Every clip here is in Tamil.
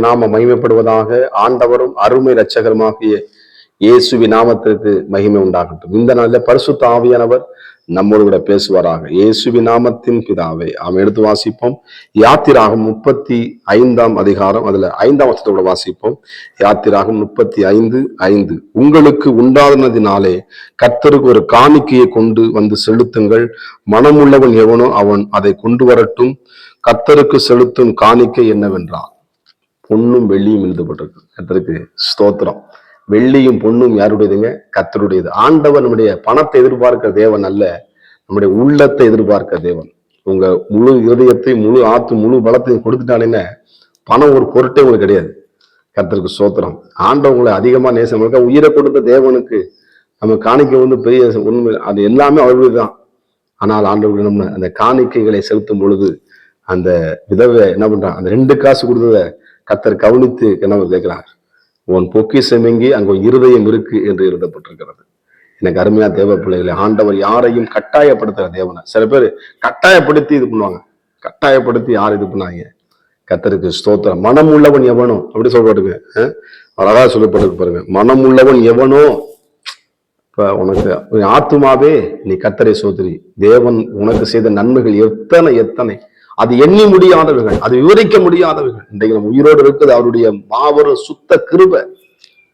நாம மகிமைப்படுவதாக. ஆண்டவரும் அருமை இரட்சகருமாகிய இயேசுவின் நாமத்திற்கு மகிமை உண்டாகட்டும். இந்த நாளில் பரிசுத்த ஆவியானவர் நம்மோடு கூட பேசுவாராக. இயேசுவின் நாமத்தின் பிதாவே. ஆம். எடுத்து வாசிப்போம். யாத்திராகம் 35 அதிகாரம், அதுல 5 வசனத்தோட வாசிப்போம். யாத்திராகம் 35:5. உங்களுக்கு உண்டானதினாலே கர்த்தருக்கு ஒரு காணிக்கையை கொண்டு வந்து செலுத்துங்கள். மனமுள்ளவன் எவனோ அவன் அதை கொண்டு வரட்டும். கர்த்தருக்கு செலுத்தும் காணிக்கை என்னவென்றால் பொன்னும் வெள்ளியும் எழுதப்பட்டிருக்கு. கர்த்தருக்கு ஸ்தோத்திரம். வெள்ளியும் பொன்னும் யாருடையதுங்க? கர்த்தருடையது. ஆண்டவர் நம்முடைய பணத்தை எதிர்பார்க்கிற தேவன் அல்ல, நம்முடைய உள்ளத்தை எதிர்பார்க்கிற தேவன். உங்க முழு இருதயத்தை, முழு முழு பலத்தையும் கொடுத்துட்டானே, பணம் ஒரு பொருட்டே உங்களுக்கு கிடையாது. கர்த்தருக்கு ஸ்தோத்திரம். ஆண்டவங்களை அதிகமா நேசம், உயிரை கொடுத்த தேவனுக்கு நம்ம காணிக்கை பெரிய உண்மை, அது எல்லாமே அவர்களுக்கு தான். ஆனால் ஆண்டவர்கள் நம்ம அந்த காணிக்கைகளை செலுத்தும் பொழுது அந்த விதவை என்ன பண்றான்? அந்த 2 காசு கொடுத்தத கர்த்தர் கவனித்து என்ன கேட்கிறார்? உன் பொக்கிஷம் எங்கே, அங்க இருதயம் இருக்கு என்று எழுதப்பட்டிருக்கிறது. எனக்கு அருமையா தேவ பிள்ளைகளை, ஆண்டவர் யாரையும் கட்டாயப்படுத்துற தேவனை. சில பேர் கட்டாயப்படுத்தி இது பண்ணுவாங்க. கட்டாயப்படுத்தி யார் இது பண்ணாங்க? கர்த்தருக்கு ஸ்தோத்திரம். மனம் உள்ளவன் எவனோ, அப்படி சொல்லப்படுங்க. அழகா சொல்லப்பட்டிருக்கு பாருங்க. மனம் உள்ளவன் எவனோ. இப்ப உனக்கு ஆத்துமாவே நீ கர்த்தரை சோதரி. தேவன் உனக்கு செய்த நன்மைகள் எத்தனை எத்தனை, அது எண்ணி முடியாதவர்கள், அது விவரிக்க முடியாதவர்கள். இன்றைக்கு நம்ம உயிரோடு இருக்குது அவருடைய மாபெரும் சுத்த கிருபை.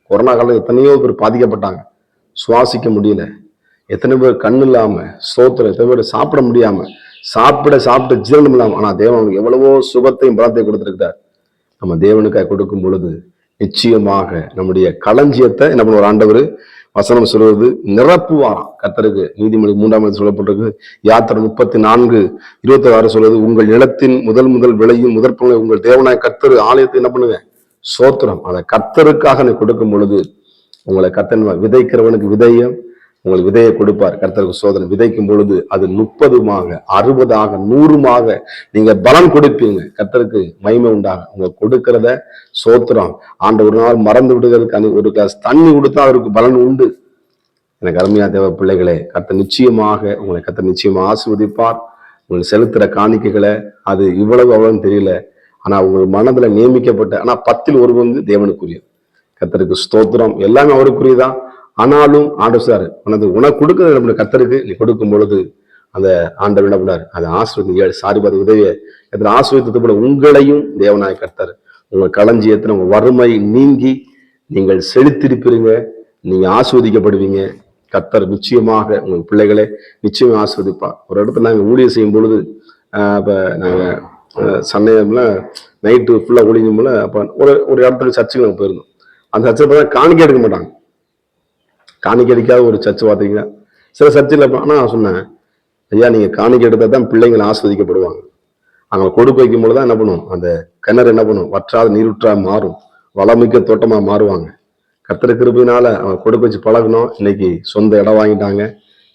கொரோனா காலம் எத்தனையோ பேர் பாதிக்கப்பட்டாங்க, சுவாசிக்க முடியல. எத்தனை பேர் கண்ணு இல்லாம, ஸ்தோத்திரம், எத்தனை பேர் சாப்பிட முடியாம, சாப்பிட்டு ஜீரணம் இல்லாம. ஆனா தேவன் எவ்வளவோ சுகத்தையும் பலத்தையும் கொடுத்திருக்கிறார். நம்ம தேவனுக்காக கொடுக்கும் பொழுது நிச்சயமாக நம்முடைய களஞ்சியத்தை என்ன பண்ணுவார் ஆண்டவர்? வசனம் சொல்வது நிரப்புவாராம். கர்த்தருக்கு நீதிமொழி 3 சொல்லப்பட்டிருக்கு. யாத்திரை 34:26 சொல்வது, உங்கள் நிலத்தின் முதல் விளையும் முதற்பங்களை உங்கள் தேவனாய் கர்த்தர் ஆலயத்தை என்ன பண்ணுங்க? சோத்திரம். அதை கர்த்தருக்காக நீ கொடுக்கும் பொழுது உங்களை கர்த்தர் விதைக்கிறவனுக்கு விதையம், உங்களுக்கு விதையை கொடுப்பார். கர்த்தருக்கு சோதனை. விதைக்கும் பொழுது அது 30-மாக 60-ஆக 100-மாக நீங்க பலன் கொடுப்பீங்க. கர்த்தருக்கு மகிமை உண்டாக. உங்க கொடுக்கிறத சோத்திரம். ஆண்டு ஒரு நாள் மறந்து விடுகிறதுக்கு ஒரு கிளாஸ் தண்ணி கொடுத்தா அவருக்கு பலன் உண்டு. எனக்கு அருமையா தேவ பிள்ளைகளே, கர்த்தர் நிச்சயமாக உங்களை நிச்சயமா ஆசீர்வதிப்பார். உங்களுக்கு செலுத்துற காணிக்கைகளை அது இவ்வளவு அவ்வளவுன்னு தெரியல, ஆனா உங்கள் மனதுல நியமிக்கப்பட்ட, ஆனா 10ல் 1 பங்கு தேவனுக்குரியது. கர்த்தருக்கு ஸ்தோத்திரம். எல்லாமே அவருக்குரியதான். ஆனாலும் ஆண்டவர் சார் உனக்கு கொடுக்குறது கர்த்தருக்கு நீ கொடுக்கும் பொழுது அந்த ஆண்டவர் என்ன பண்ணார்? அதை ஆசீர்வதிங்க. சாரிபாத உதவியை ஆசீர்வதித்தது போல உங்களையும் தேவனாய கர்த்தர் உங்கள் களஞ்சியத்தில் உங்க வறுமை நீங்கி நீங்கள் செழித்திருப்பீங்க. நீங்க ஆசீர்வதிக்கப்படுவீங்க. கர்த்தர் நிச்சயமாக உங்கள் பிள்ளைகளை நிச்சயமா ஆசீர்வதிப்பார். ஒரு இடத்துல நாங்கள் ஊழியர் செய்யும் பொழுது, இப்போ நாங்கள் சண்டேல நைட்டு ஃபுல்லாக ஊழியும் போல, அப்போ ஒரு இடத்துல சர்ச்சுக்கு நாங்கள் போயிருந்தோம். அந்த சர்ச்சை பார்த்தா காணிக்கை எடுக்க மாட்டாங்க. காணிக்கை அடிக்காத ஒரு சர்ச்சு பார்த்தீங்கன்னா சில சர்ச்சில். ஆனால் நான் சொன்னேன், ஐயா நீங்க காணிக்கை எடுத்தால் தான் பிள்ளைங்களை ஆஸ்வதிக்கப்படுவாங்க. அவங்க கொடுக்க வைக்கும் பொழுதுதான் என்ன பண்ணும்? அந்த கிணறு என்ன பண்ணும்? வற்றாத நீருற்றா மாறும், வளமிக்க தோட்டமா மாறுவாங்க. கர்த்தர் கிருபையினால அவங்க கொடுக்க வச்சு பழகணும். இன்னைக்கு சொந்த இடம் வாங்கிட்டாங்க.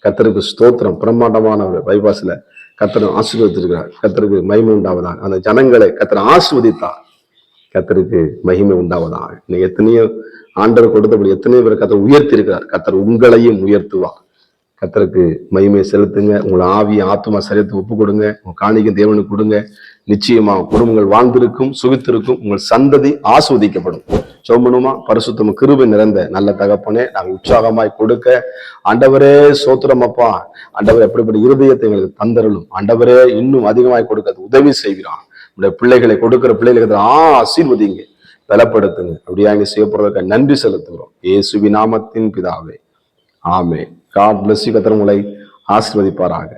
கர்த்தருக்கு ஸ்தோத்திரம். பிரம்மாண்டமான பைபாஸ்ல கர்த்தர் ஆசீர்வதிச்சிருக்கிறார். கர்த்தருக்கு மகிமை உண்டாவதாக. அந்த ஜனங்களை கர்த்தர் ஆசீர்வதித்தார். கர்த்தருக்கு மகிமை உண்டாவதாக. இன்னைக்கு எத்தனையோ ஆண்டவர் கொடுத்தபடி எத்தனையோ பேர் கர்த்தர் உயர்த்தி இருக்கிறார். கர்த்தர் உங்களையும் உயர்த்துவார். கர்த்தருக்கு மகிமை செலுத்துங்க. உங்களை ஆவிய ஆத்மா சரீரத்தை ஒப்பு கொடுங்க. உங்க காணிக்கை தேவனுக்கு கொடுங்க. நிச்சயமா குடும்பங்கள் வாழ்ந்திருக்கும், சுகித்திருக்கும். உங்கள் சந்ததி ஆஸ்வதிக்கப்படும். சோமனுமா பரிசுத்தம் கிருபை நிறைந்த நல்ல தகப்பனே, நாங்கள் உற்சாகமாய் கொடுக்க ஆண்டவரே சோத்திரம் அப்பா. ஆண்டவர் எப்படிப்பட்ட இருதயத்தை எங்களுக்கு தந்தரலும். ஆண்டவரே இன்னும் அதிகமாய் கொடுக்க உதவி செய்கிறான். உடைய பிள்ளைகளை கொடுக்கிற பிள்ளைகளுக்கு ஆசீர்வதிங்க, பலப்படுத்துங்க. அப்படியா இங்க செய்யப்படுறதுக்கு நன்றி செலுத்துகிறோம். இயேசுவின் நாமத்தின் பிதாவே, ஆமென். God bless you. கர்த்தர் உங்களை ஆசீர்வதிப்பாராக.